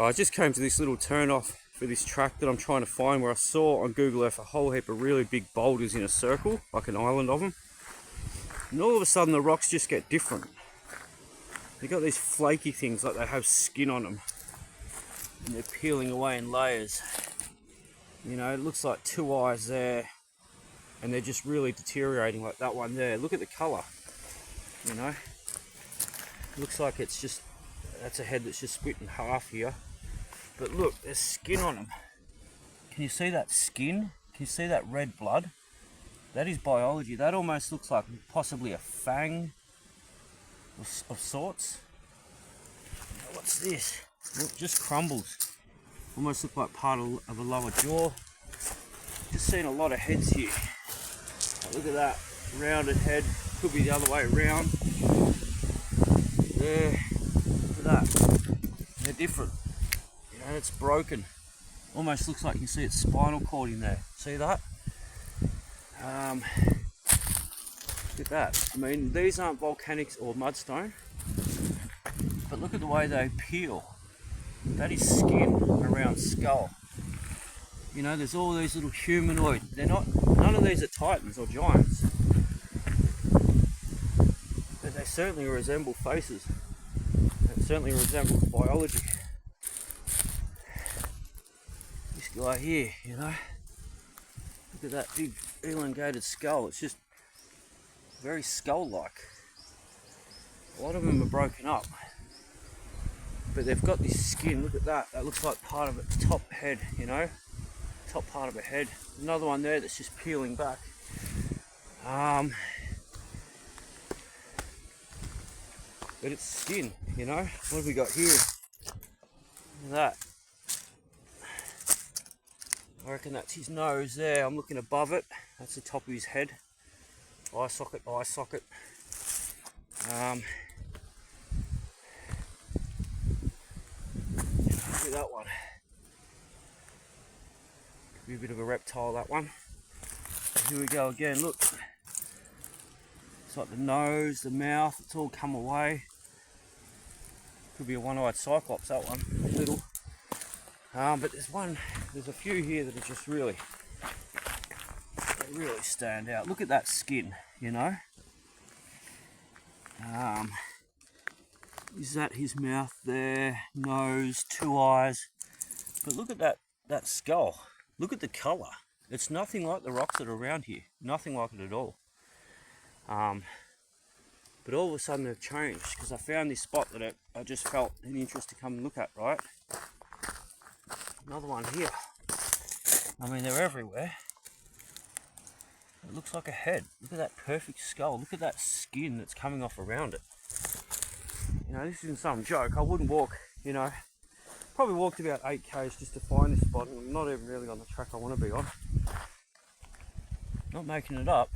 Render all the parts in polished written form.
I just came to this little turn off for this track that I'm trying to find, where I saw on Google Earth a whole heap of really big boulders in a circle, like an island of them. And all of a sudden the rocks just get different. They've got these flaky things like they have skin on them. And they're peeling away in layers. You know, it looks like two eyes there. And they're just really deteriorating, like that one there. Look at the colour. You know. It looks like it's just, that's a head that's just split in half here. But look, there's skin on them. Can you see that skin? Can you see that red blood? That is biology. That almost looks like possibly a fang of sorts. What's this? Look, just crumbles. Almost look like part of a lower jaw. Just seen a lot of heads here. Look at that rounded head. Could be the other way around. There. Look at that. They're different. You know, it's broken. Almost looks like you can see its spinal cord in there. See that? Look at that. I mean, these aren't volcanics or mudstone, but look at the way they peel. That is skin around skull. You know, there's all these little humanoid. None of these are titans or giants, but they certainly resemble faces. It certainly resembles biology. This guy here, you know, look at that big elongated skull. It's just very skull-like. A lot of them are broken up, but they've got this skin. Look at that. That looks like part of its top head, you know, top part of a head. Another one there that's just peeling back. But it's skin, you know. What have we got here? Look at that. I reckon that's his nose there. I'm looking above it. That's the top of his head. Eye socket, eye socket. Look at that one. Could be a bit of a reptile, that one. Here we go again, look. It's like the nose, the mouth, it's all come away. Could be a one-eyed cyclops, that one, little. But there's a few here that are just really stand out. Look at that skin, you know. Is that his mouth there? Nose, two eyes. But look at that skull. Look at the colour. It's nothing like the rocks that are around here. Nothing like it at all. But all of a sudden they've changed, because I found this spot that I just felt an interest to come and look at, right? Another one here. I mean, they're everywhere. It looks like a head. Look at that perfect skull. Look at that skin that's coming off around it. You know, this isn't some joke. I wouldn't walk, you know, probably walked about 8 k's just to find this spot, and I'm not even really on the track I want to be on. Not making it up.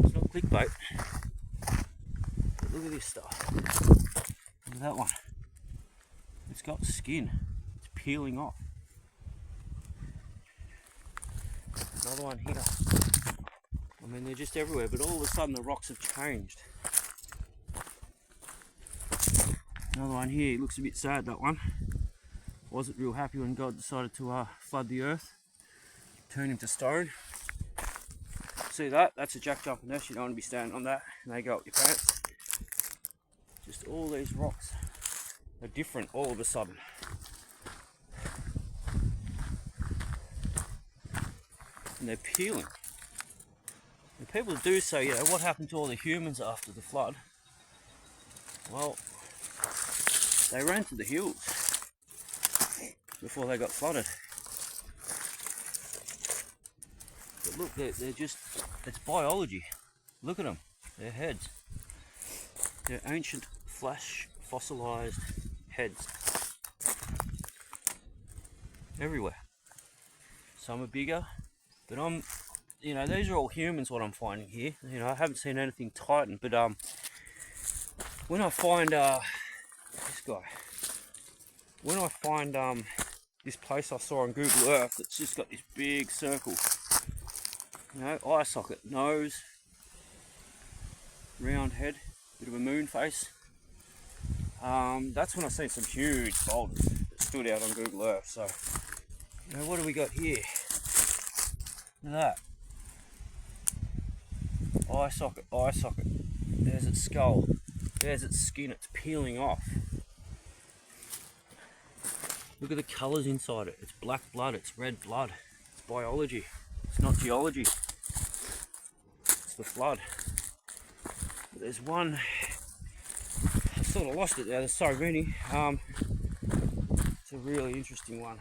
It's not clickbait. But look at this stuff. Look at that one. It's got skin. It's peeling off. Another one here. I mean, they're just everywhere, but all of a sudden the rocks have changed. Another one here. He looks a bit sad, that one. Wasn't real happy when God decided to flood the earth, turn him to stone. See that? That's a jack jumping nest. You don't want to be standing on that, and they go up your pants. Just all these rocks are different all of a sudden. And they're peeling. And people do say, you know, what happened to all the humans after the flood? Well, they ran to the hills before they got flooded. But look, they're just, it's biology. Look at them, their heads. They're ancient, flash, fossilized heads. Everywhere. Some are bigger, but you know, these are all humans, what I'm finding here. You know, I haven't seen anything titan, but when I find this guy, when I find this place I saw on Google Earth that's just got this big circle, you know, eye socket, nose, round head, bit of a moon face, that's when I see some huge boulders. that stood out on Google Earth. So, now what do we got here? Look at that. Eye socket, eye socket. There's its skull. There's its skin. It's peeling off. Look at the colours inside it. It's black blood. It's red blood. It's biology. It's not geology. It's the flood. But there's one. I sort of lost it there. There's so many. It's a really interesting one.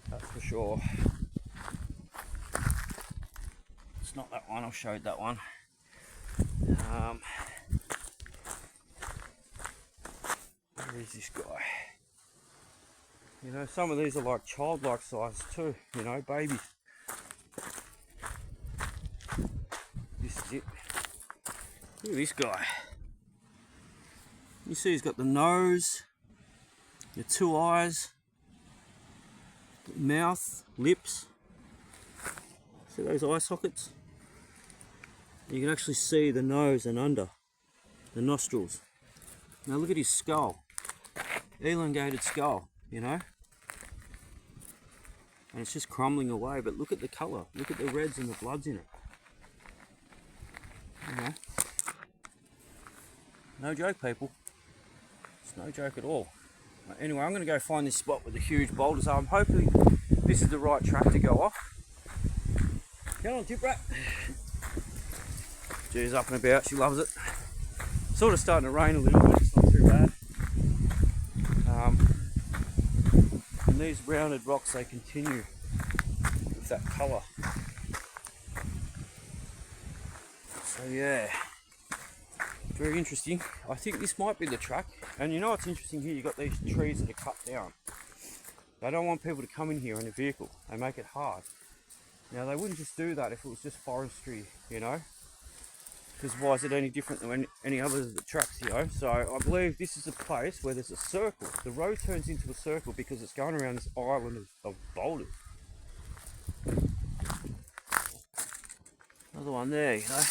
That's for sure. It's not that one. I showed that one. Where is this guy? You know, some of these are like childlike size too. You know, babies. This is it. Look at this guy. You see he's got the nose, the two eyes, the mouth, lips. See those eye sockets? You can actually see the nose and under, the nostrils. Now look at his skull. Elongated skull, you know? And it's just crumbling away, but look at the colour. Look at the reds and the bloods in it. You know? No joke, people. It's no joke at all. Anyway, I'm going to go find this spot with the huge boulders. I'm hoping this is the right track to go off. Come on, tip rat. She's up and about, she loves it. Sort of starting to rain a little bit, it's not too bad. And these rounded rocks, they continue with that colour. So yeah, very interesting. I think this might be the track. And you know what's interesting here? You've got these trees that are cut down. They don't want people to come in here in a vehicle. They make it hard. Now they wouldn't just do that if it was just forestry, you know? Because why is it any different than any other of the tracks, you know? So I believe this is a place where there's a circle. The road turns into a circle because it's going around this island of boulders. Another one there, you know?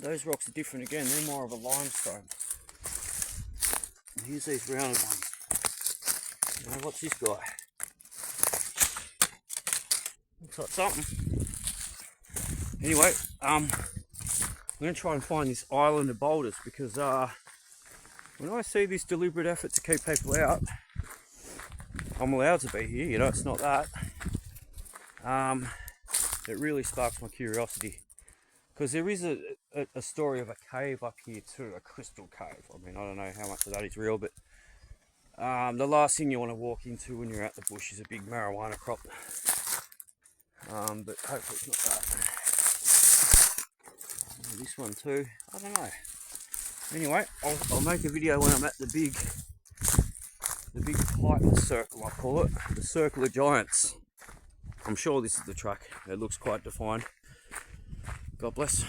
Those rocks are different again. They're more of a limestone. And here's these rounded ones. You know, what's this guy? Looks like something. Anyway, I'm going to try and find this island of boulders because when I see this deliberate effort to keep people out, I'm allowed to be here, you know, it's not that. It really sparks my curiosity because there is a story of a cave up here too, a crystal cave. I mean, I don't know how much of that is real, but the last thing you want to walk into when you're out the bush is a big marijuana crop. But hopefully it's not that. This one too, I don't know. Anyway, I'll make a video when I'm at the big Titan circle, I call it, the Circle of Giants. I'm sure this is the track. It looks quite defined. God bless.